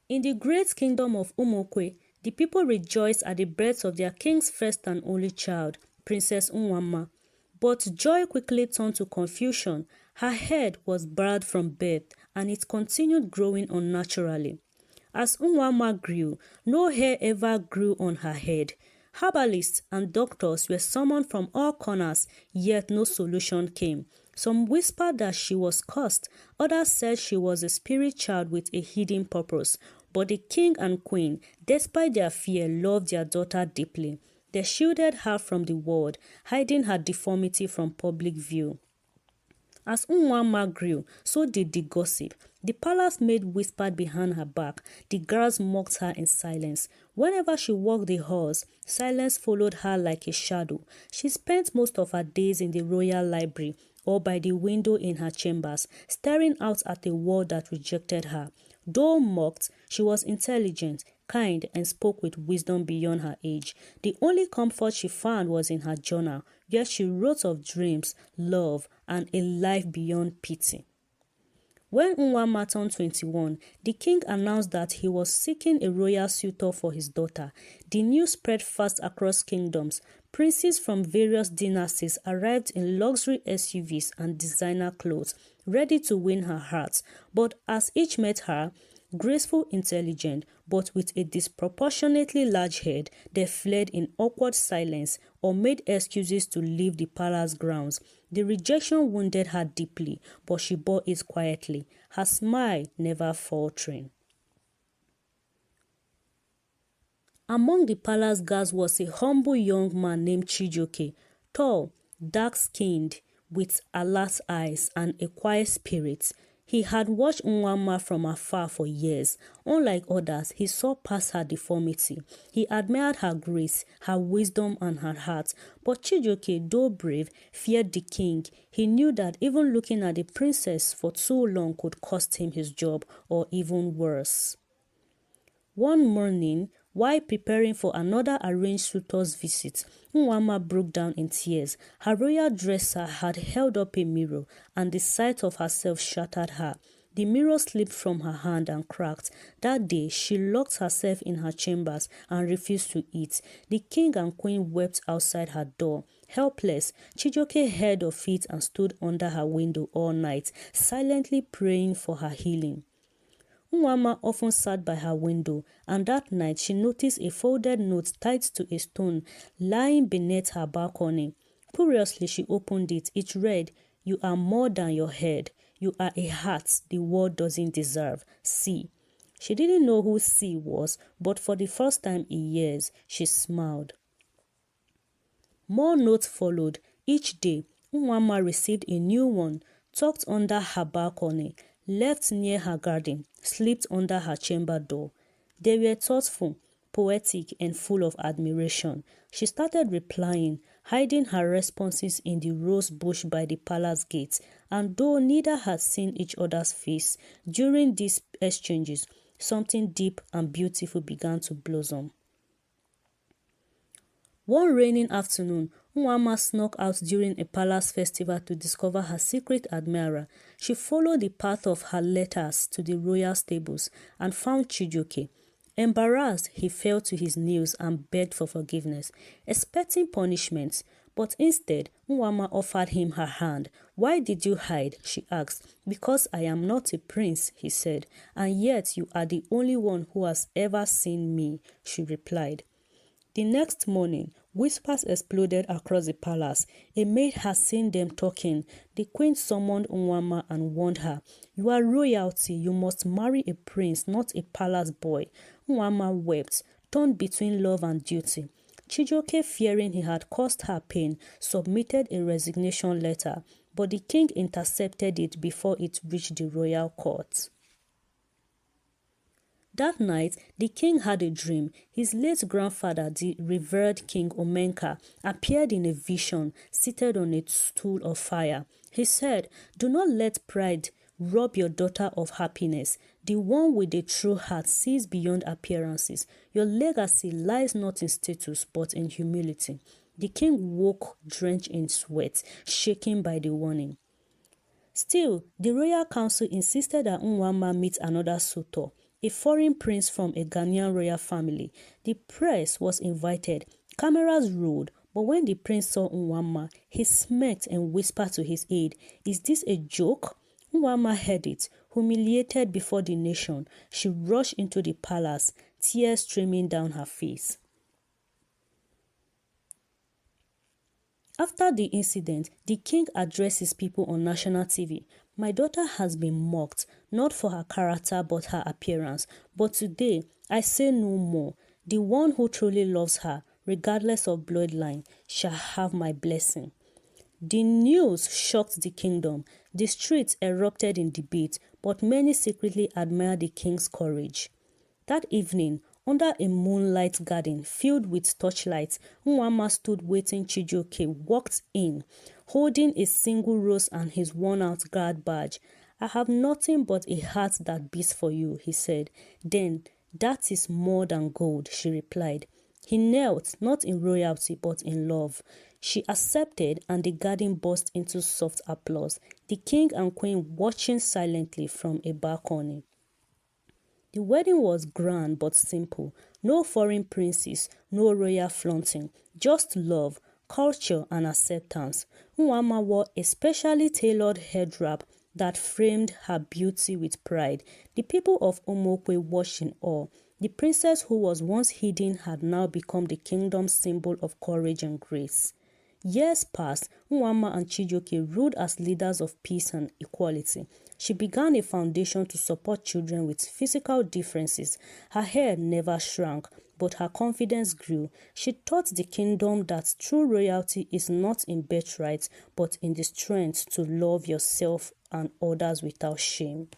In the great kingdom of Umokwe, the people rejoiced at the birth of their king's first and only child, Princess Unwama. But joy quickly turned to confusion. Her head was barred from birth, and it continued growing unnaturally. As Unwama grew, no hair ever grew on her head. Herbalists and doctors were summoned from all corners, yet no solution came. Some whispered that she was cursed, others said she was a spirit child with a hidden purpose. But the king and queen, despite their fear, loved their daughter deeply. They shielded her from the world, hiding her deformity from public view. As Unwama grew, so did the gossip. The palace maid whispered behind her back. The guards mocked her in silence. Whenever she walked the halls, silence followed her like a shadow. She spent most of her days in the royal library or by the window in her chambers, staring out at a world that rejected her. Though mocked, she was intelligent, kind, and spoke with wisdom beyond her age. The only comfort she found was in her journal, where she wrote of dreams, love, and a life beyond pity. When Unwama turned 21, the king announced that he was seeking a royal suitor for his daughter. The news spread fast across kingdoms. Princes from various dynasties arrived in luxury SUVs and designer clothes, ready to win her heart. But as each met her, graceful, intelligent, but with a disproportionately large head, they fled in awkward silence or made excuses to leave the palace grounds. The rejection wounded her deeply, but she bore it quietly, her smile never faltering. Among the palace guards was a humble young man named Chijioke, tall, dark-skinned, with alert eyes and a quiet spirit. He had watched Unwama from afar for years. Unlike others, he saw past her deformity. He admired her grace, her wisdom, and her heart. But Chijioke, though brave, feared the king. He knew that even looking at the princess for too long could cost him his job, or even worse. One morning, while preparing for another arranged suitor's visit, Unwama broke down in tears. Her royal dresser had held up a mirror, and the sight of herself shattered her. The mirror slipped from her hand and cracked. That day, she locked herself in her chambers and refused to eat. The king and queen wept outside her door. Helpless, Chijioke heard of it and stood under her window all night, silently praying for her healing. Unwama often sat by her window, and that night she noticed a folded note tied to a stone lying beneath her balcony. Curiously, she opened it. It read, "You are more than your head. You are a heart the world doesn't deserve. C." She didn't know who C was, but for the first time in years, she smiled. More notes followed. Each day, Unwama received a new one, tucked under her balcony, left near her garden, slipped under her chamber door. They were thoughtful, poetic, and full of admiration. She started replying, hiding her responses in the rose bush by the palace gate, and though neither had seen each other's face, during these exchanges, something deep and beautiful began to blossom. One rainy afternoon, Unwama snuck out during a palace festival to discover her secret admirer. She followed the path of her letters to the royal stables and found Chijioke. Embarrassed, he fell to his knees and begged for forgiveness, expecting punishment. But instead, Unwama offered him her hand. "Why did you hide?" she asked. "Because I am not a prince," he said. "And yet you are the only one who has ever seen me," she replied. The next morning, whispers exploded across the palace. A maid had seen them talking. The queen summoned Unwama and warned her, "You are royalty. You must marry a prince, not a palace boy." Unwama wept, torn between love and duty. Chijioke, fearing he had caused her pain, submitted a resignation letter, but the king intercepted it before it reached the royal court. That night, the king had a dream. His late grandfather, the revered King Omenka, appeared in a vision, seated on a stool of fire. He said, "Do not let pride rob your daughter of happiness. The one with a true heart sees beyond appearances. Your legacy lies not in status, but in humility." The king woke drenched in sweat, shaken by the warning. Still, the royal council insisted that Unwama meet another suitor. a foreign prince from a Ghanaian royal family. The press was invited, cameras rolled, but when the prince saw Nwama, he smirked and whispered to his aide, "Is this a joke?" Nwama heard it. Humiliated before the nation, she rushed into the palace, tears streaming down her face. After the incident, the king addressed his people on national TV. "My daughter has been mocked, not for her character but her appearance. But today, I say no more. The one who truly loves her, regardless of bloodline, shall have my blessing." The news shocked the kingdom. The streets erupted in debate, but many secretly admired the king's courage. That evening, under a moonlight garden filled with torchlights, Nwama stood waiting. Chijioke walked in, holding a single rose and his worn-out guard badge. "I have nothing but a heart that beats for you," he said. "Then, that is more than gold," she replied. He knelt, not in royalty but in love. She accepted, and the garden burst into soft applause, the king and queen watching silently from a balcony. The wedding was grand but simple. No foreign princes, no royal flaunting, just love, culture and acceptance. Nwama wore a specially tailored head wrap that framed her beauty with pride. The people of Omokwe watched in awe. The princess who was once hidden had now become the kingdom's symbol of courage and grace. Years passed. Nwama and Chijioke ruled as leaders of peace and equality. She began a foundation to support children with physical differences. Her hair never shrank, but her confidence grew. She taught the kingdom that true royalty is not in birthright, but in the strength to love yourself and others without shame.